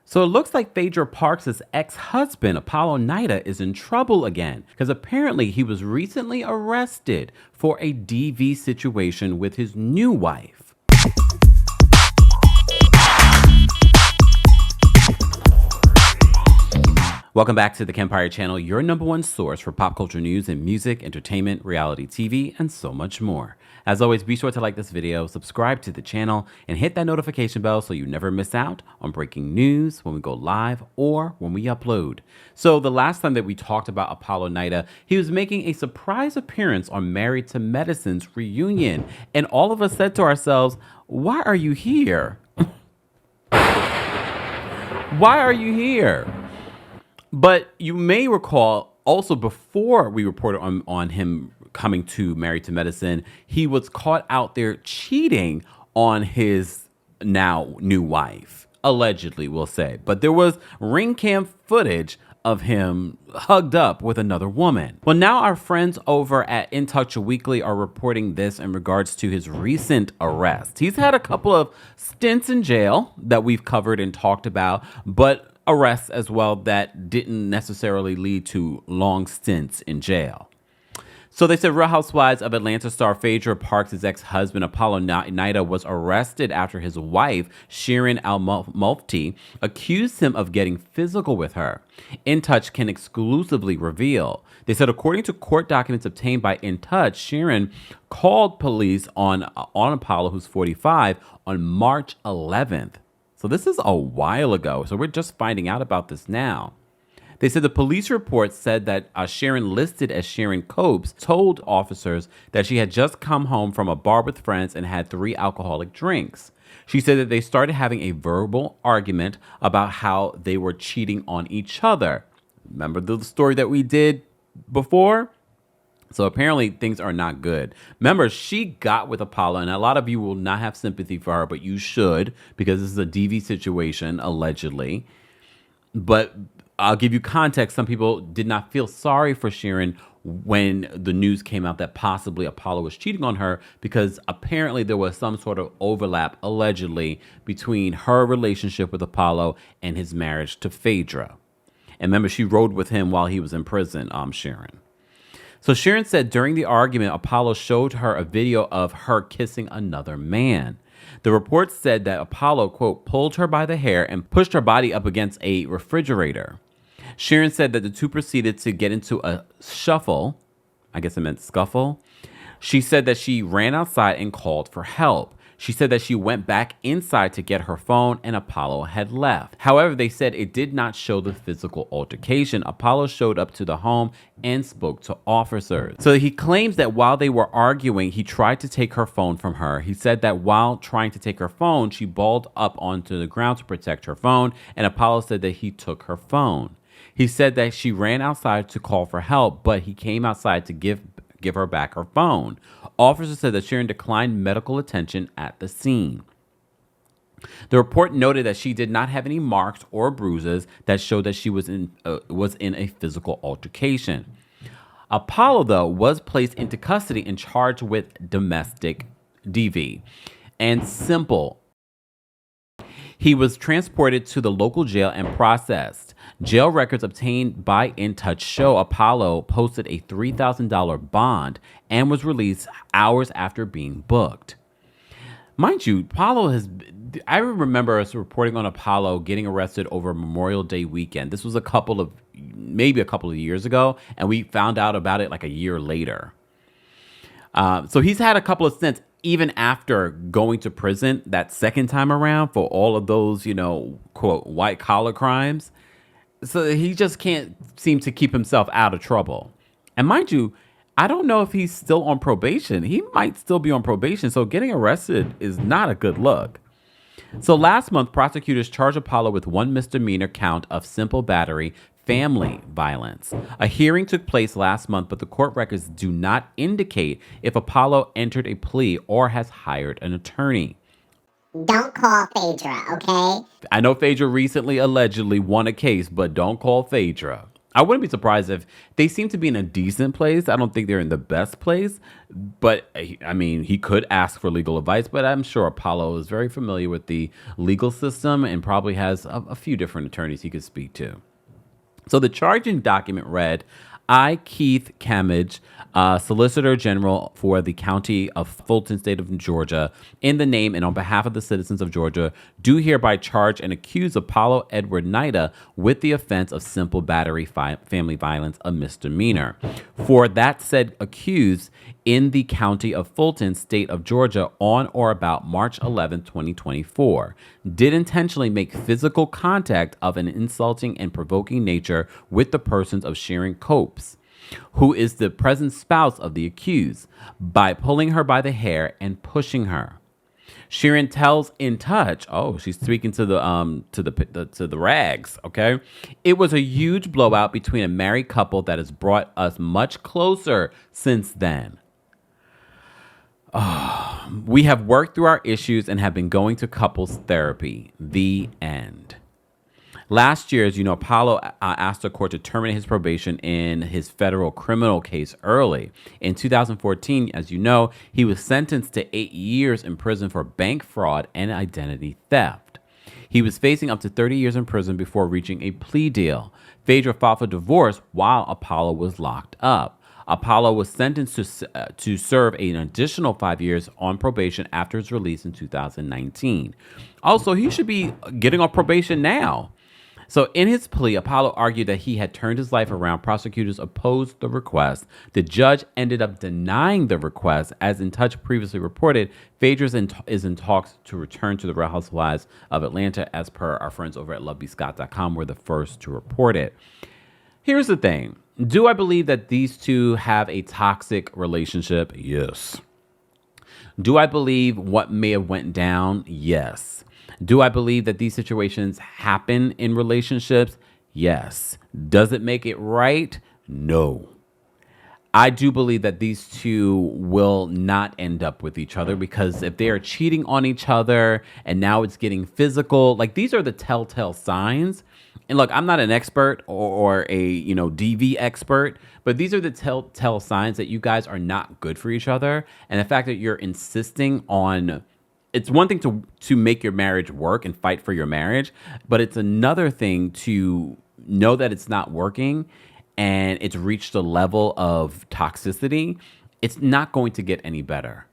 So it looks like Phaedra Parks' ex-husband, Apollo Nida, is in trouble again because apparently he was recently arrested for a DV situation with his new wife. Welcome back to the Kempire channel, your #1 source for pop culture news and music, entertainment, reality TV, and so much more. As always, be sure to like this video, subscribe to the channel, and hit that notification bell so you never miss out on breaking news when we go live or when we upload. So the last time that we talked about Apollo Nida, he was making a surprise appearance on Married to Medicine's reunion, and all of us said to ourselves, why are you here? Why are you here? But you may recall also before we reported on him coming to Married to Medicine, he was caught out there cheating on his now new wife, allegedly, we'll say. But there was ring cam footage of him hugged up with another woman. Well, now our friends over at In Touch Weekly are reporting this in regards to his recent arrest. He's had a couple of stints in jail that we've covered and talked about, but arrests as well that didn't necessarily lead to long stints in jail. So they said Real Housewives of Atlanta star Phaedra Parks' ex-husband Apollo Nida was arrested after his wife, Sherien Copes, accused him of getting physical with her. In Touch can exclusively reveal. They said according to court documents obtained by In Touch, Sherien called police on Apollo, who's 45, on March 11th. So this is a while ago. So we're just finding out about this now. They said the police report said that Sherien, listed as Sherien Copes, told officers that she had just come home from a bar with friends and had 3 alcoholic drinks. She said that they started having a verbal argument about how they were cheating on each other. Remember the story that we did before? So apparently things are not good. Remember, she got with Apollo, and a lot of you will not have sympathy for her, but you should, because this is a DV situation, allegedly. But I'll give you context. Some people did not feel sorry for Sherien when the news came out that possibly Apollo was cheating on her, because apparently there was some sort of overlap, allegedly, between her relationship with Apollo and his marriage to Phaedra. And remember, she rode with him while he was in prison, Sherien. So Sherien said during the argument, Apollo showed her a video of her kissing another man. The report said that Apollo, quote, pulled her by the hair and pushed her body up against a refrigerator. Sherien said that the two proceeded to get into a shuffle. I guess it meant scuffle. She said that she ran outside and called for help. She said that she went back inside to get her phone and Apollo had left. However, they said it did not show the physical altercation. Apollo showed up to the home and spoke to officers. So he claims that while they were arguing, he tried to take her phone from her. He said that while trying to take her phone, she balled up onto the ground to protect her phone, and Apollo said that he took her phone. He said that she ran outside to call for help, but he came outside to give her back her phone. Officers said that Sherien declined medical attention at the scene. The report noted that she did not have any marks or bruises that showed that she was in a physical altercation. Apollo, though, was placed into custody and charged with domestic DV. And simple. He was transported to the local jail and processed. Jail records obtained by In Touch show Apollo posted a $3,000 bond and was released hours after being booked. Mind you, I remember us reporting on Apollo getting arrested over Memorial Day weekend. This was maybe a couple of years ago, and we found out about it like a year later. So he's had a couple of stints, even after going to prison that second time around for all of those, quote, white collar crimes. So he just can't seem to keep himself out of trouble. And mind you, I don't know if he's still on probation. He might still be on probation. So getting arrested is not a good look. So last month, prosecutors charged Apollo with 1 misdemeanor count of simple battery, family violence. A hearing took place last month, but the court records do not indicate if Apollo entered a plea or has hired an attorney. Don't call Phaedra, okay? I know Phaedra recently allegedly won a case, but don't call Phaedra. I wouldn't be surprised if they seem to be in a decent place. I don't think they're in the best place, but I mean, he could ask for legal advice, but I'm sure Apollo is very familiar with the legal system and probably has a few different attorneys he could speak to. So the charging document read, I, Keith Kamage, Solicitor General for the County of Fulton, State of Georgia, in the name and on behalf of the citizens of Georgia, do hereby charge and accuse Apollo Edward Nida with the offense of simple battery family violence, a misdemeanor. For that said accused in the County of Fulton, State of Georgia, on or about March 11, 2024, did intentionally make physical contact of an insulting and provoking nature with the persons of Sherien Copes, who is the present spouse of the accused, by pulling her by the hair and pushing her. Sherien tells In Touch, oh, she's speaking to the rags, okay? It was a huge blowout between a married couple that has brought us much closer since then. We have worked through our issues and have been going to couples therapy. The end. Last year, as you know, Apollo asked the court to terminate his probation in his federal criminal case early. In 2014, as you know, he was sentenced to 8 years in prison for bank fraud and identity theft. He was facing up to 30 years in prison before reaching a plea deal. Phaedra filed for divorce while Apollo was locked up. Apollo was sentenced to serve an additional 5 years on probation after his release in 2019. Also, he should be getting off probation now. So in his plea, Apollo argued that he had turned his life around. Prosecutors opposed the request. The judge ended up denying the request. As In Touch previously reported, Phaedra is in talks to return to the Real Housewives of Atlanta, as per our friends over at lovebscott.com, were the first to report it. Here's the thing. Do I believe that these two have a toxic relationship? Yes. Do I believe what may have went down? Yes. Do I believe that these situations happen in relationships? Yes. Does it make it right? No. I do believe that these two will not end up with each other, because if they are cheating on each other and now it's getting physical, like, these are the telltale signs. And look, I'm not an expert or a, DV expert, but these are the telltale signs that you guys are not good for each other. And the fact that you're insisting on, it's one thing to make your marriage work and fight for your marriage, but it's another thing to know that it's not working and it's reached a level of toxicity. It's not going to get any better,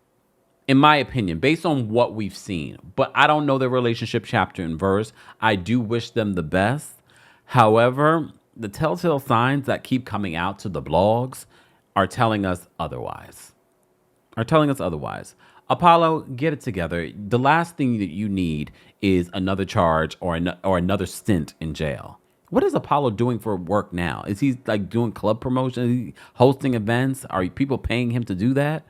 in my opinion, based on what we've seen. But I don't know their relationship chapter and verse. I do wish them the best. However, the telltale signs that keep coming out to the blogs are telling us otherwise. Apollo, get it together. The last thing that you need is another charge or another stint in jail. What is Apollo doing for work now? Is he like doing club promotion? Is he hosting events? Are people paying him to do that?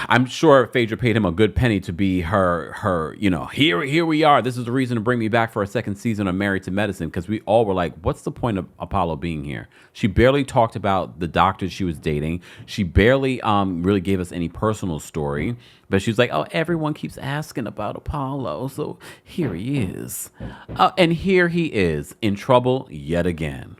I'm sure Phaedra paid him a good penny to be her, here we are. This is the reason to bring me back for a second season of Married to Medicine, because we all were like, what's the point of Apollo being here? She barely talked about the doctor she was dating. She barely really gave us any personal story, but she was like, oh, everyone keeps asking about Apollo, so here he is. And here he is in trouble yet again.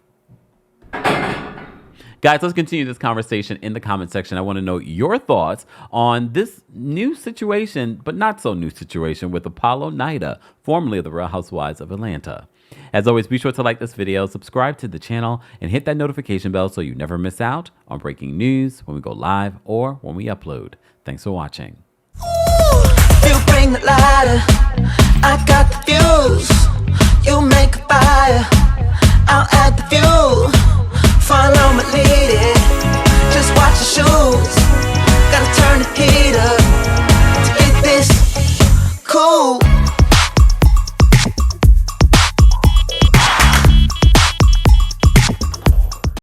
Guys, let's continue this conversation in the comment section. I want to know your thoughts on this new situation, but not so new situation, with Apollo Nida, formerly of the Real Housewives of Atlanta. As always, be sure to like this video, subscribe to the channel, and hit that notification bell so you never miss out on breaking news when we go live or when we upload. Thanks for watching. You bring the lighter, I got the fuse. You make a fire.